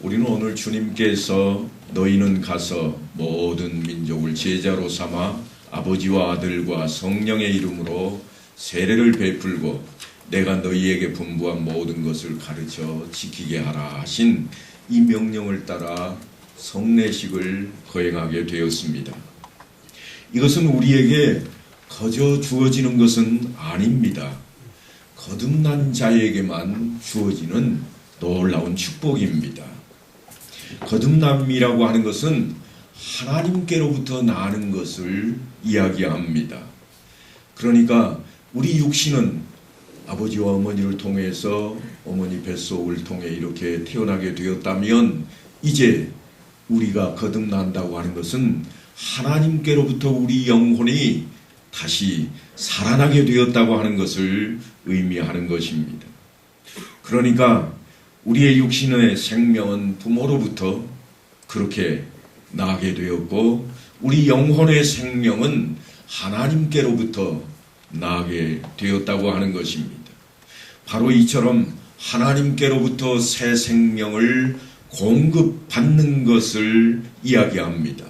우리는 오늘 주님께서 너희는 가서 모든 민족을 제자로 삼아 아버지와 아들과 성령의 이름으로 세례를 베풀고 내가 너희에게 분부한 모든 것을 가르쳐 지키게 하라 하신 이 명령을 따라 성례식을 거행하게 되었습니다. 이것은 우리에게 거저 주어지는 것은 아닙니다. 거듭난 자에게만 주어지는 놀라운 축복입니다. 거듭남이라고 하는 것은 하나님께로부터 나는 것을 이야기합니다. 그러니까 우리 육신은 아버지와 어머니를 통해서 어머니 뱃속을 통해 이렇게 태어나게 되었다면 이제 우리가 거듭난다고 하는 것은 하나님께로부터 우리 영혼이 다시 살아나게 되었다고 하는 것을 의미하는 것입니다. 그러니까 우리의 육신의 생명은 부모로부터 그렇게 나게 되었고 우리 영혼의 생명은 하나님께로부터 나게 되었다고 하는 것입니다. 바로 이처럼 하나님께로부터 새 생명을 공급받는 것을 이야기합니다.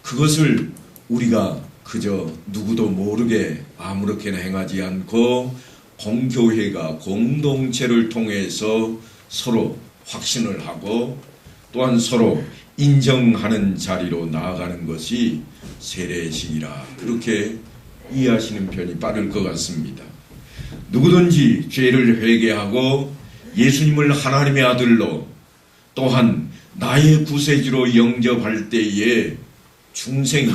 그것을 우리가 그저 누구도 모르게 아무렇게나 행하지 않고 공교회가 공동체를 통해서 서로 확신을 하고 또한 서로 인정하는 자리로 나아가는 것이 세례식이라 그렇게 이해하시는 편이 빠를 것 같습니다. 누구든지 죄를 회개하고 예수님을 하나님의 아들로 또한 나의 구세주로 영접할 때에 중생이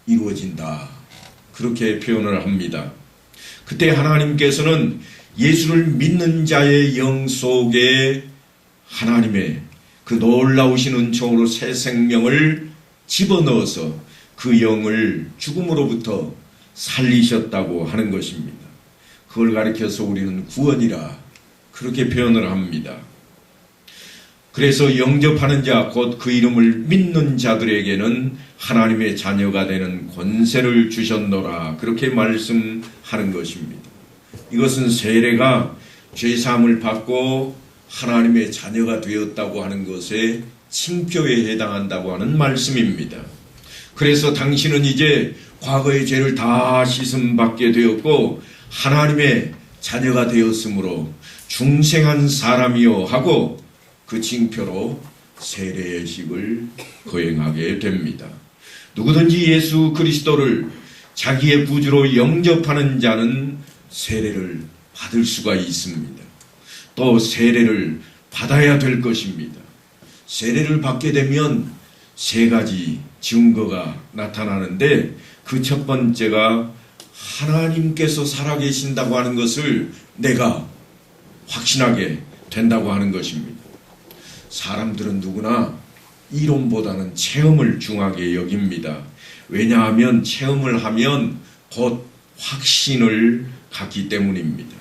이루어진다. 그렇게 표현을 합니다. 그때 하나님께서는 예수를 믿는 자의 영 속에 하나님의 그 놀라우신 은총으로 새 생명을 집어넣어서 그 영을 죽음으로부터 살리셨다고 하는 것입니다. 그걸 가리켜서 우리는 구원이라 그렇게 표현을 합니다. 그래서 영접하는 자, 곧 그 이름을 믿는 자들에게는 하나님의 자녀가 되는 권세를 주셨노라 그렇게 말씀하는 것입니다. 이것은 세례가 죄사함을 받고 하나님의 자녀가 되었다고 하는 것에 칭표에 해당한다고 하는 말씀입니다. 그래서 당신은 이제 과거의 죄를 다 씻음받게 되었고 하나님의 자녀가 되었으므로 중생한 사람이요 하고 그 징표로 세례식을 거행하게 됩니다. 누구든지 예수 그리스도를 자기의 구주로 영접하는 자는 세례를 받을 수가 있습니다. 또 세례를 받아야 될 것입니다. 세례를 받게 되면 세 가지 증거가 나타나는데 그 첫 번째가 하나님께서 살아계신다고 하는 것을 내가 확신하게 된다고 하는 것입니다. 사람들은 누구나 이론보다는 체험을 중하게 여깁니다. 왜냐하면 체험을 하면 곧 확신을 갖기 때문입니다.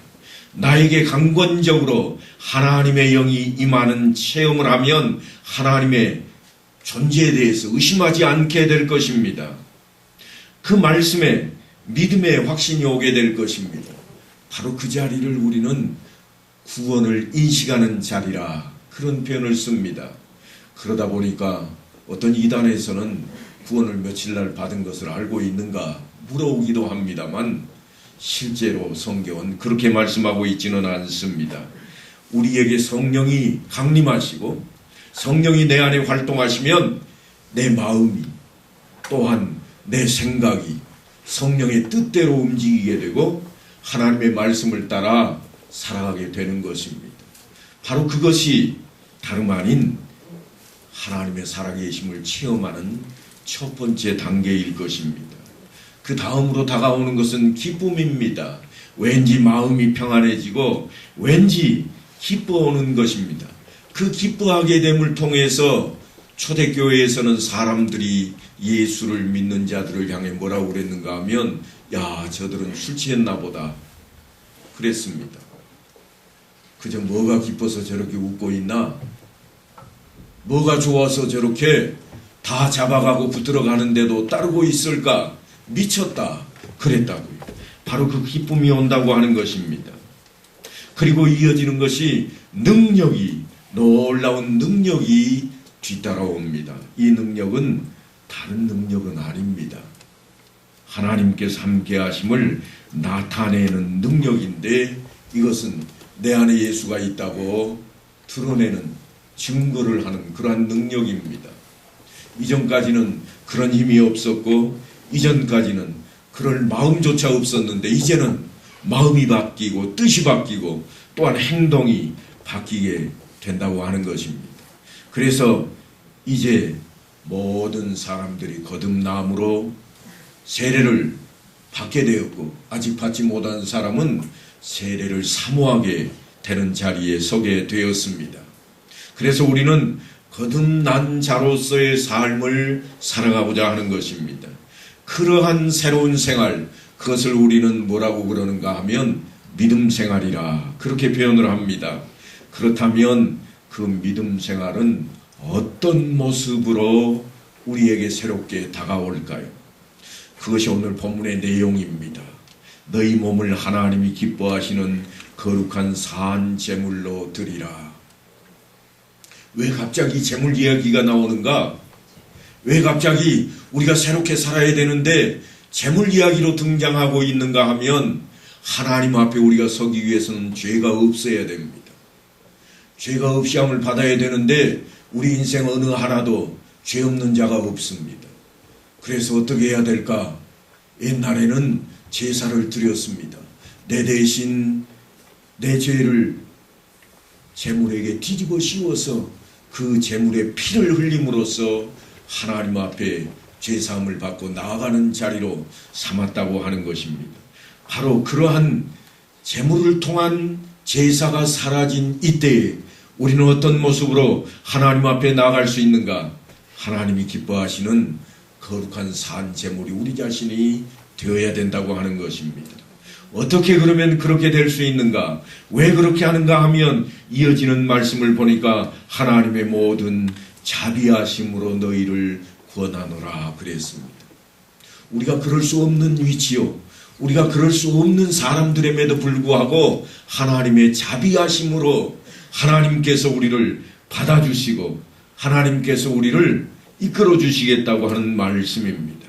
나에게 강권적으로 하나님의 영이 임하는 체험을 하면 하나님의 존재에 대해서 의심하지 않게 될 것입니다. 그 말씀에 믿음의 확신이 오게 될 것입니다. 바로 그 자리를 우리는 구원을 인식하는 자리라 그런 표현을 씁니다. 그러다 보니까 어떤 이단에서는 구원을 며칠날 받은 것을 알고 있는가 물어오기도 합니다만 실제로 성경은 그렇게 말씀하고 있지는 않습니다. 우리에게 성령이 강림하시고 성령이 내 안에 활동하시면 내 마음이 또한 내 생각이 성령의 뜻대로 움직이게 되고 하나님의 말씀을 따라 살아가게 되는 것입니다. 바로 그것이 다름 아닌 하나님의 살아계심을 체험하는 첫 번째 단계일 것입니다. 그 다음으로 다가오는 것은 기쁨입니다. 왠지 마음이 평안해지고 왠지 기뻐오는 것입니다. 그 기뻐하게 됨을 통해서 초대교회에서는 사람들이 예수를 믿는 자들을 향해 뭐라고 그랬는가 하면 야 저들은 술 취했나 보다 그랬습니다. 그저 뭐가 기뻐서 저렇게 웃고 있나? 뭐가 좋아서 저렇게 다 잡아가고 붙들어 가는데도 따르고 있을까? 미쳤다 그랬다고요. 바로 그 기쁨이 온다고 하는 것입니다. 그리고 이어지는 것이 능력이 놀라운 능력이 뒤따라옵니다. 이 능력은 다른 능력은 아닙니다. 하나님께서 함께 하심을 나타내는 능력인데, 이것은 내 안에 예수가 있다고 드러내는 증거를 하는 그러한 능력입니다. 이전까지는 그런 힘이 없었고, 이전까지는 그럴 마음조차 없었는데, 이제는 마음이 바뀌고 뜻이 바뀌고 또한 행동이 바뀌게 된다고 하는 것입니다. 그래서 이제 모든 사람들이 거듭남으로 세례를 받게 되었고, 아직 받지 못한 사람은 세례를 사모하게 되는 자리에 서게 되었습니다. 그래서 우리는 거듭난 자로서의 삶을 살아가고자 하는 것입니다. 그러한 새로운 생활, 그것을 우리는 뭐라고 그러는가 하면 믿음 생활이라 그렇게 표현을 합니다. 그렇다면 그 믿음 생활은 어떤 모습으로 우리에게 새롭게 다가올까요? 그것이 오늘 본문의 내용입니다. 너희 몸을 하나님이 기뻐하시는 거룩한 산 제물로 드리라. 왜 갑자기 제물 이야기가 나오는가? 왜 갑자기 우리가 새롭게 살아야 되는데 제물 이야기로 등장하고 있는가 하면, 하나님 앞에 우리가 서기 위해서는 죄가 없어야 됩니다. 죄가 없이 함을 받아야 되는데 우리 인생 어느 하나도 죄 없는 자가 없습니다. 그래서 어떻게 해야 될까? 옛날에는 제사를 드렸습니다. 내 대신 내 죄를 제물에게 뒤집어 씌워서 그 제물의 피를 흘림으로써 하나님 앞에 죄사함을 받고 나아가는 자리로 삼았다고 하는 것입니다. 바로 그러한 제물을 통한 제사가 사라진 이때에 우리는 어떤 모습으로 하나님 앞에 나아갈 수 있는가? 하나님이 기뻐하시는 거룩한 산 제물이 우리 자신이 되어야 된다고 하는 것입니다. 어떻게 그러면 그렇게 될 수 있는가? 왜 그렇게 하는가 하면, 이어지는 말씀을 보니까 하나님의 모든 자비하심으로 너희를 구원하노라 그랬습니다. 우리가 그럴 수 없는 위치요, 우리가 그럴 수 없는 사람들임에도 불구하고 하나님의 자비하심으로 하나님께서 우리를 받아주시고 하나님께서 우리를 이끌어 주시겠다고 하는 말씀입니다.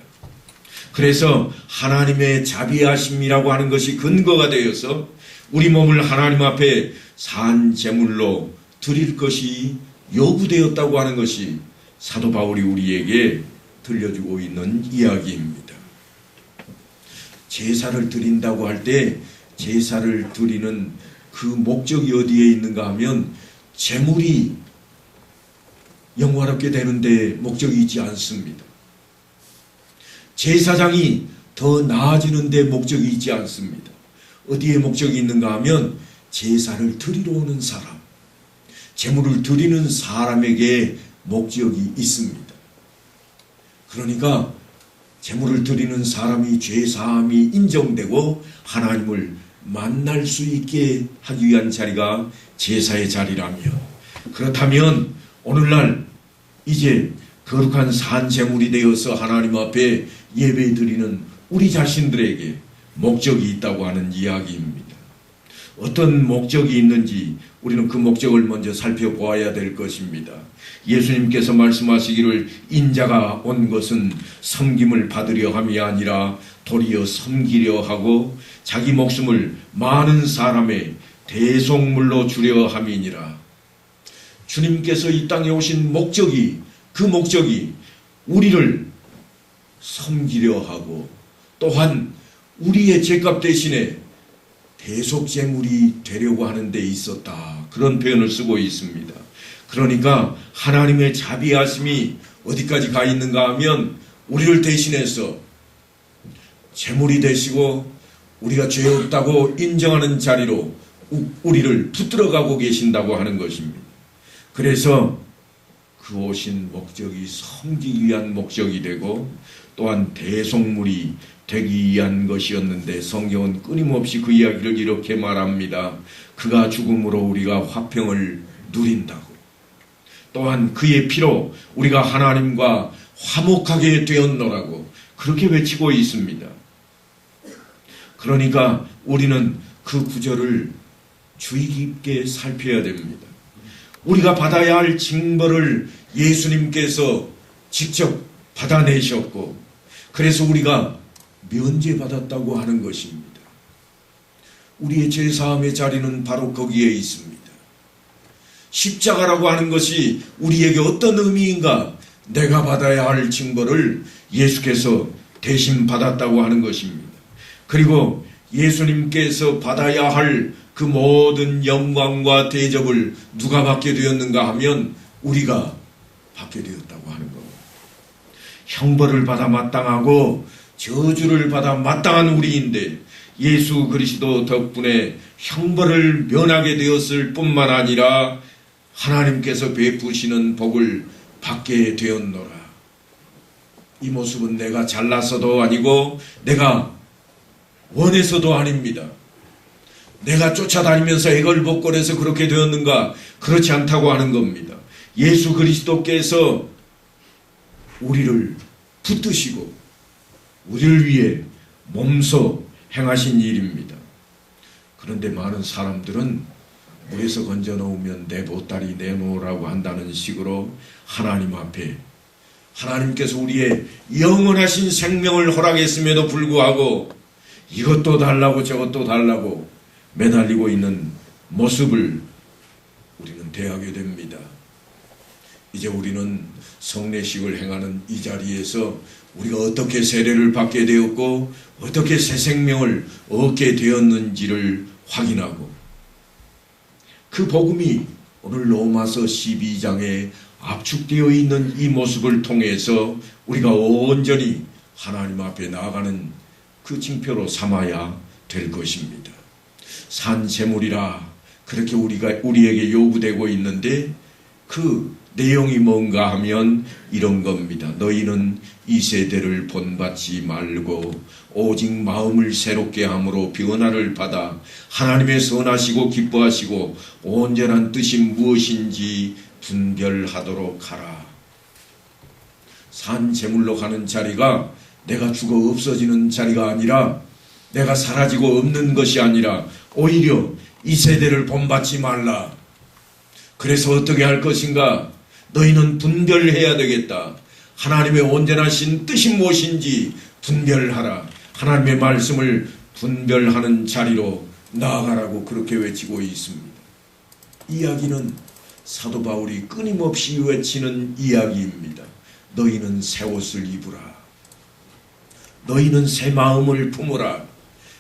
그래서 하나님의 자비하심이라고 하는 것이 근거가 되어서 우리 몸을 하나님 앞에 산 제물로 드릴 것이 요구되었다고 하는 것이 사도 바울이 우리에게 들려주고 있는 이야기입니다. 제사를 드린다고 할 때 제사를 드리는 그 목적이 어디에 있는가 하면, 제물이 영화롭게 되는데 목적이 있지 않습니다. 제사장이 더 나아지는 데 목적이 있지 않습니다. 어디에 목적이 있는가 하면 제사를 드리러 오는 사람, 제물을 드리는 사람에게 목적이 있습니다. 그러니까 제물을 드리는 사람이 죄사함이 인정되고 하나님을 만날 수 있게 하기 위한 자리가 제사의 자리라면, 그렇다면 오늘날 이제 거룩한 산 제물이 되어서 하나님 앞에 예배 드리는 우리 자신들에게 목적이 있다고 하는 이야기입니다. 어떤 목적이 있는지 우리는 그 목적을 먼저 살펴보아야 될 것입니다. 예수님께서 말씀하시기를 인자가 온 것은 섬김을 받으려 함이 아니라 도리어 섬기려 하고 자기 목숨을 많은 사람의 대속물로 주려 함이니라. 주님께서 이 땅에 오신 목적이, 그 목적이 우리를 섬기려 하고 또한 우리의 죄값 대신에 대속제물이 되려고 하는 데 있었다, 그런 표현을 쓰고 있습니다. 그러니까 하나님의 자비하심이 어디까지 가 있는가 하면, 우리를 대신해서 제물이 되시고 우리가 죄 없다고 인정하는 자리로 우리를 붙들어가고 계신다고 하는 것입니다. 그래서 그 오신 목적이 섬기기 위한 목적이 되고 또한 대속물이 되기 위한 것이었는데, 성경은 끊임없이 그 이야기를 이렇게 말합니다. 그가 죽음으로 우리가 화평을 누린다고, 또한 그의 피로 우리가 하나님과 화목하게 되었노라고 그렇게 외치고 있습니다. 그러니까 우리는 그 구절을 주의 깊게 살펴야 됩니다. 우리가 받아야 할 징벌을 예수님께서 직접 받아내셨고, 그래서 우리가 면제받았다고 하는 것입니다. 우리의 죄사함의 자리는 바로 거기에 있습니다. 십자가라고 하는 것이 우리에게 어떤 의미인가? 내가 받아야 할 징벌을 예수께서 대신 받았다고 하는 것입니다. 그리고 예수님께서 받아야 할 그 모든 영광과 대접을 누가 받게 되었는가 하면 우리가 받게 되었다고 하는 겁니다. 형벌을 받아 마땅하고 저주를 받아 마땅한 우리인데 예수 그리스도 덕분에 형벌을 면하게 되었을 뿐만 아니라 하나님께서 베푸시는 복을 받게 되었노라. 이 모습은 내가 잘나서도 아니고 내가 원해서도 아닙니다. 내가 쫓아다니면서 애걸복걸해서 그렇게 되었는가? 그렇지 않다고 하는 겁니다. 예수 그리스도께서 우리를 붙드시고 우리를 위해 몸소 행하신 일입니다. 그런데 많은 사람들은 물에서 건져 놓으면 내 보따리 내놓으라고 한다는 식으로 하나님 앞에, 하나님께서 우리의 영원하신 생명을 허락했음에도 불구하고 이것도 달라고 저것도 달라고 매달리고 있는 모습을 우리는 대하게 됩니다. 이제 우리는 성례식을 행하는 이 자리에서 우리가 어떻게 세례를 받게 되었고 어떻게 새 생명을 얻게 되었는지를 확인하고, 그 복음이 오늘 로마서 12장에 압축되어 있는 이 모습을 통해서 우리가 온전히 하나님 앞에 나아가는 그 징표로 삼아야 될 것입니다. 산제물이라 그렇게 우리에게 요구되고 있는데 그 내용이 뭔가 하면 이런 겁니다. 너희는 이 세대를 본받지 말고 오직 마음을 새롭게 함으로 변화를 받아 하나님의 선하시고 기뻐하시고 온전한 뜻이 무엇인지 분별하도록 하라. 산제물로 가는 자리가 내가 죽어 없어지는 자리가 아니라, 내가 사라지고 없는 것이 아니라 오히려 이 세대를 본받지 말라. 그래서 어떻게 할 것인가? 너희는 분별해야 되겠다. 하나님의 온전하신 뜻이 무엇인지 분별하라. 하나님의 말씀을 분별하는 자리로 나아가라고 그렇게 외치고 있습니다. 이야기는 사도 바울이 끊임없이 외치는 이야기입니다. 너희는 새 옷을 입으라. 너희는 새 마음을 품으라.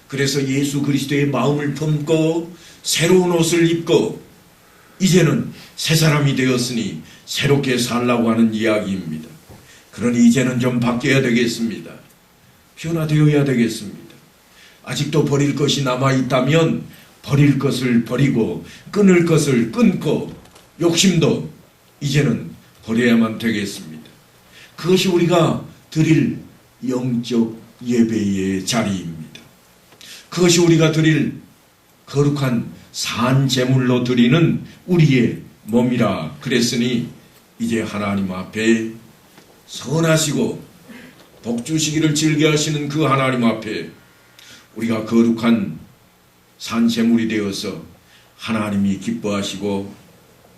그래서 예수 그리스도의 마음을 품고 새로운 옷을 입고 이제는 새 사람이 되었으니 새롭게 살라고 하는 이야기입니다. 그러니 이제는 좀 바뀌어야 되겠습니다. 변화되어야 되겠습니다. 아직도 버릴 것이 남아있다면 버릴 것을 버리고 끊을 것을 끊고 욕심도 이제는 버려야만 되겠습니다. 그것이 우리가 드릴 영적 예배의 자리입니다. 그것이 우리가 드릴 거룩한 산제물로 드리는 우리의 몸이라 그랬으니 이제 하나님 앞에 선하시고 복주시기를 즐겨하시는 그 하나님 앞에 우리가 거룩한 산제물이 되어서 하나님이 기뻐하시고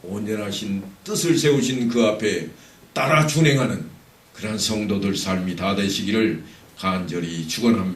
온전하신 뜻을 세우신 그 앞에 따라 준행하는 그러한 성도들 삶이 다 되시기를 간절히 축원합니다.